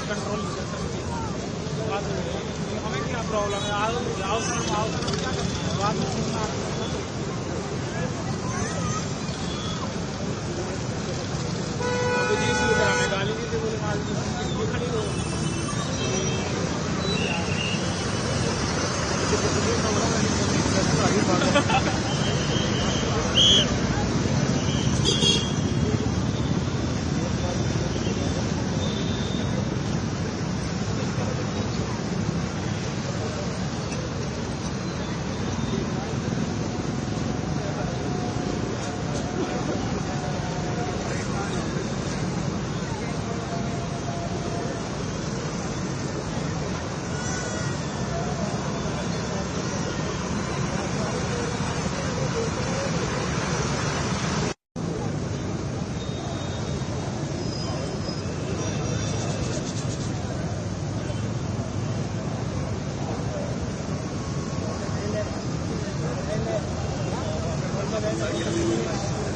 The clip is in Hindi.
कंट्रोल नहीं कर सकती। हमें क्या प्रॉब्लम है? आओ क्या करना है? बात में सुनना गाली दी थी, बोले खड़ी हो Gracias.